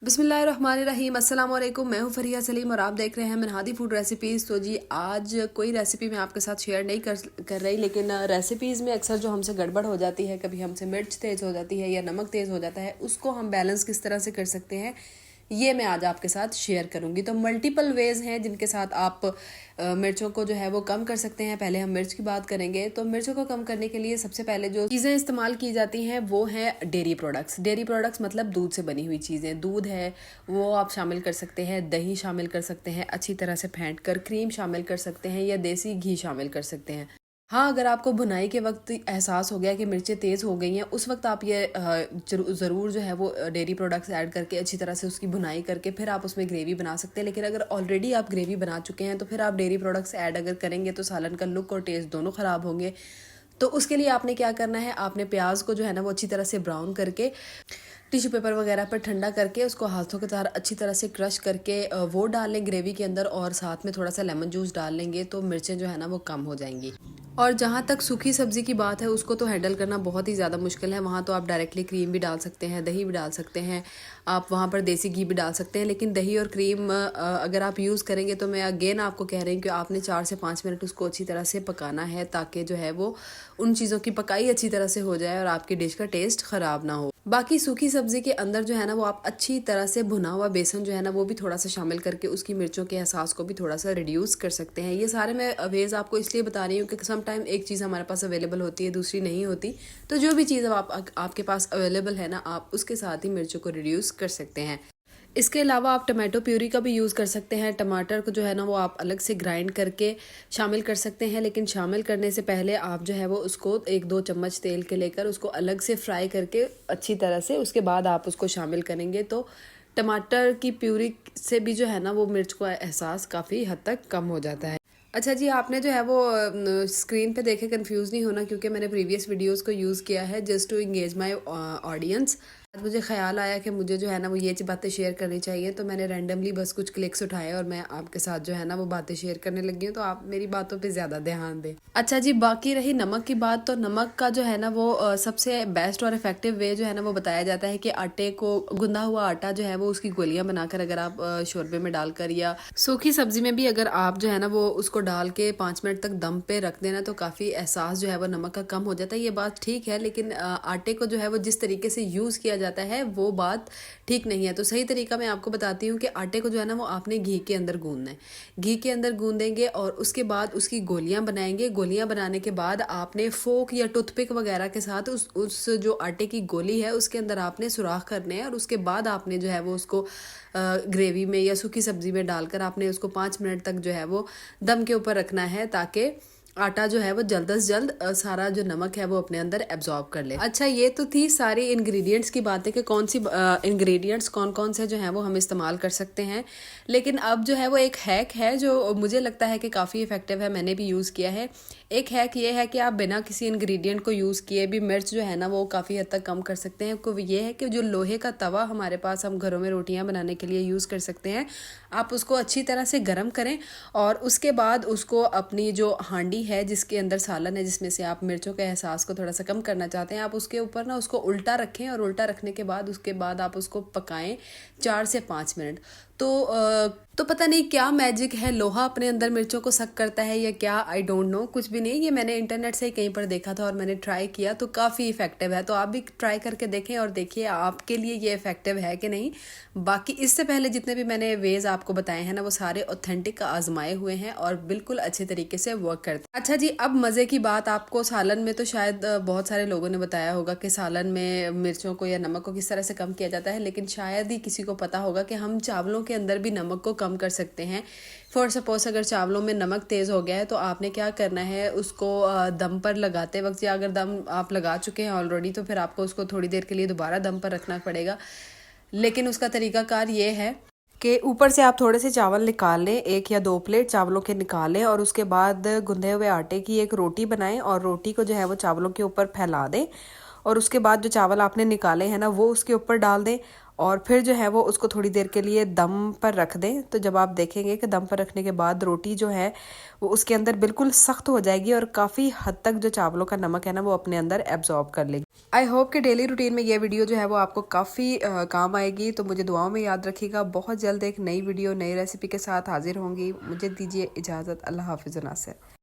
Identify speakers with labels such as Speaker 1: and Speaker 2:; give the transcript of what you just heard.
Speaker 1: बिस्मिल्लाहिर्रहमानिर्रहीम अस्सलाम वालेकुम। मैं हूं फरिया सलीम और आप देख रहे हैं मिनहादी फूड रेसिपीज़। तो जी आज कोई रेसिपी मैं आपके साथ शेयर नहीं कर रही, लेकिन रेसिपीज़ में अक्सर जो हमसे गड़बड़ हो जाती है, कभी हमसे मिर्च तेज़ हो जाती है या नमक तेज़ हो जाता है, उसको हम बैलेंस किस तरह से कर सकते हैं ये मैं आज आपके साथ शेयर करूंगी। तो मल्टीपल वेज़ हैं जिनके साथ आप मिर्चों को जो है वो कम कर सकते हैं। पहले हम मिर्च की बात करेंगे। तो मिर्चों को कम करने के लिए सबसे पहले जो चीज़ें इस्तेमाल की जाती हैं वो है डेयरी प्रोडक्ट्स। डेयरी प्रोडक्ट्स मतलब दूध से बनी हुई चीज़ें। दूध है वो आप शामिल कर सकते हैं, दही शामिल कर सकते हैं अच्छी तरह से फेंट कर, क्रीम शामिल कर सकते हैं या देसी घी शामिल कर सकते हैं। हाँ, अगर आपको भुनाई के वक्त एहसास हो गया कि मिर्चें तेज़ हो गई हैं, उस वक्त आप ये ज़रूर जो है वो डेयरी प्रोडक्ट्स ऐड करके अच्छी तरह से उसकी भुनाई करके फिर आप उसमें ग्रेवी बना सकते हैं। लेकिन अगर ऑलरेडी आप ग्रेवी बना चुके हैं तो फिर आप डेयरी प्रोडक्ट्स ऐड अगर करेंगे तो सालन का लुक और टेस्ट दोनों ख़राब होंगे। तो उसके लिए आपने क्या करना है, आपने प्याज को जो है ना वो अच्छी तरह से ब्राउन करके टिश्यू पेपर वगैरह पर ठंडा करके उसको हाथों के साथ अच्छी तरह से क्रश करके वो डाल लें ग्रेवी के अंदर, और साथ में थोड़ा सा लेमन जूस डाल लेंगे तो मिर्चें जो है ना वो कम हो जाएंगी। और जहाँ तक सूखी सब्ज़ी की बात है, उसको तो हैंडल करना बहुत ही ज़्यादा मुश्किल है। वहाँ तो आप डायरेक्टली क्रीम भी डाल सकते हैं, दही भी डाल सकते हैं, आप वहाँ पर देसी घी भी डाल सकते हैं। लेकिन दही और क्रीम अगर आप यूज़ करेंगे तो मैं अगेन आपको कह रही हूँ कि आपने 4 से 5 मिनट उसको अच्छी तरह से पकाना है, ताकि जो है वो उन चीज़ों की पकाई अच्छी तरह से हो जाए और आपकी डिश का टेस्ट ख़राब ना हो। बाकी सूखी सब्ज़ी के अंदर जो है ना वो आप अच्छी तरह से भुना हुआ बेसन जो है ना वो भी थोड़ा सा शामिल करके उसकी मिर्चों के एहसास को भी थोड़ा सा रिड्यूस कर सकते हैं। ये सारे मैं वेज आपको इसलिए बता रही हूँ कि सम टाइम एक चीज़ हमारे पास अवेलेबल होती है, दूसरी नहीं होती। तो जो भी चीज़ आपके पास अवेलेबल है ना, आप उसके साथ ही मिर्चों को रिड्यूस कर सकते हैं। इसके अलावा आप टमाटो प्यूरी का भी यूज़ कर सकते हैं। टमाटर को जो है ना वो आप अलग से ग्राइंड करके शामिल कर सकते हैं, लेकिन शामिल करने से पहले आप जो है वो उसको 1-2 चम्मच तेल के लेकर उसको अलग से फ्राई करके अच्छी तरह से उसके बाद आप उसको शामिल करेंगे तो टमाटर की प्यूरी से भी जो है ना वो मिर्च का एहसास काफ़ी हद तक कम हो जाता है। अच्छा जी, आपने जो है वो स्क्रीन पे देखे कंफ्यूज नहीं होना, क्योंकि मैंने प्रीवियस वीडियोस को यूज़ किया है just to engage my audience. आज मुझे ख्याल आया कि मुझे जो है ना वो ये बातें शेयर करनी चाहिए, तो मैंने रैंडमली बस कुछ क्लिक्स उठाए और मैं आपके साथ जो है ना वो बातें शेयर करने लगी हूँ। तो आप मेरी बातों पे ज़्यादा ध्यान दें। अच्छा जी, बाकी रही नमक की बात, तो नमक का जो है ना वो सबसे बेस्ट और इफेक्टिव वे जो है ना वो बताया जाता है कि आटे को, गुंदा हुआ आटा जो है वो उसकी गोलियां बनाकर अगर आप शोरबे में डालकर या सूखी सब्जी में भी अगर आप जो है ना वो उसको डाल के 5 मिनट तक दम पे रख देना तो काफ़ी एहसास जो है वो नमक का कम हो जाता है। ये बात ठीक है, लेकिन आटे को जो है वो जिस तरीके से यूज़ किया जाता है वो बात ठीक नहीं है। तो सही तरीका मैं आपको बताती हूँ कि आटे को जो है ना वो आपने घी के अंदर गूंदना है। घी के अंदर गूंदेंगे और उसके बाद उसकी गोलियां बनाएंगे। गोलियां बनाने के बाद आपने फोक या टूथपिक वगैरह के साथ उस जो आटे की गोली है उसके अंदर आपने सुराख करने हैं, और उसके बाद आपने जो है वो उसको ग्रेवी में या सूखी सब्जी में डालकर आपने उसको 5 मिनट तक जो है वो दम के ऊपर रखना है, ताकि आटा जो है वो जल्द से जल्द सारा जो नमक है वो अपने अंदर एब्जॉर्ब कर ले। अच्छा, ये तो थी सारी इंग्रेडिएंट्स की बातें कि कौन सी इंग्रेडिएंट्स कौन कौन से जो हैं वो हम इस्तेमाल कर सकते हैं। लेकिन अब जो है वो एक हैक है जो मुझे लगता है कि काफ़ी इफेक्टिव है, मैंने भी यूज़ किया है। एक हैक ये है कि आप बिना किसी इंग्रेडिएंट को यूज़ किए भी मिर्च जो है ना वो काफ़ी हद तक कम कर सकते हैं। को ये है कि जो लोहे का तवा हमारे पास हम घरों में रोटियां बनाने के लिए यूज़ कर सकते हैं, आप उसको अच्छी तरह से गर्म करें और उसके बाद उसको अपनी जो हांडी है जिसके अंदर सालन है, जिसमें से आप मिर्चों के एहसास को थोड़ा सा कम करना चाहते हैं, आप उसके ऊपर ना उसको उल्टा रखें और उल्टा रखने के बाद उसके बाद आप उसको पकाएं 4 से 5 मिनट। तो पता नहीं क्या मैजिक है, लोहा अपने अंदर मिर्चों को सक करता है या क्या, आई डोंट नो, कुछ भी नहीं। ये मैंने इंटरनेट से ही कहीं पर देखा था और मैंने ट्राई किया तो काफ़ी इफेक्टिव है। तो आप भी ट्राई करके देखें और देखिए आपके लिए ये इफेक्टिव है कि नहीं। बाकी इससे पहले जितने भी मैंने वेज आपको बताए हैं ना वो सारे ऑथेंटिक आजमाए हुए हैं और बिल्कुल अच्छे तरीके से वर्क करते हैं। अच्छा जी, अब मज़े की बात, आपको सालन में तो शायद बहुत सारे लोगों ने बताया होगा कि सालन में मिर्चों को या नमक को किस तरह से कम किया जाता है, लेकिन शायद ही किसी को पता होगा कि हम चावलों के अंदर भी नमक को कम कर सकते हैं। फॉर सपोज अगर चावलों में नमक तेज़ हो गया है तो आपने क्या करना है, उसको दम पर लगाते वक्त, या अगर दम आप लगा चुके हैं ऑलरेडी तो फिर आपको उसको थोड़ी देर के लिए दोबारा दम पर रखना पड़ेगा। लेकिन उसका तरीकाकार ये है कि ऊपर से आप थोड़े से चावल निकाल लें, 1 या 2 प्लेट चावलों के निकालें, और उसके बाद गूंदे हुए आटे की एक रोटी बनाएं और रोटी को जो है वो चावलों के ऊपर फैला दें, और उसके बाद जो चावल आपने निकाले हैं ना वो उसके ऊपर डाल दें और फिर जो है वो उसको थोड़ी देर के लिए दम पर रख दें। तो जब आप देखेंगे कि दम पर रखने के बाद रोटी जो है वो उसके अंदर बिल्कुल सख्त हो जाएगी और काफ़ी हद तक जो चावलों का नमक है ना वो अपने अंदर एब्जॉर्ब कर लेगी। आई होप कि डेली रूटीन में ये वीडियो जो है वो आपको काफ़ी काम आएगी। तो मुझे दुआओं में याद रखिएगा। बहुत जल्द एक नई वीडियो नई रेसिपी के साथ हाजिर होंगी। मुझे दीजिए इजाज़त। अल्लाह हाफिज़ नासिर।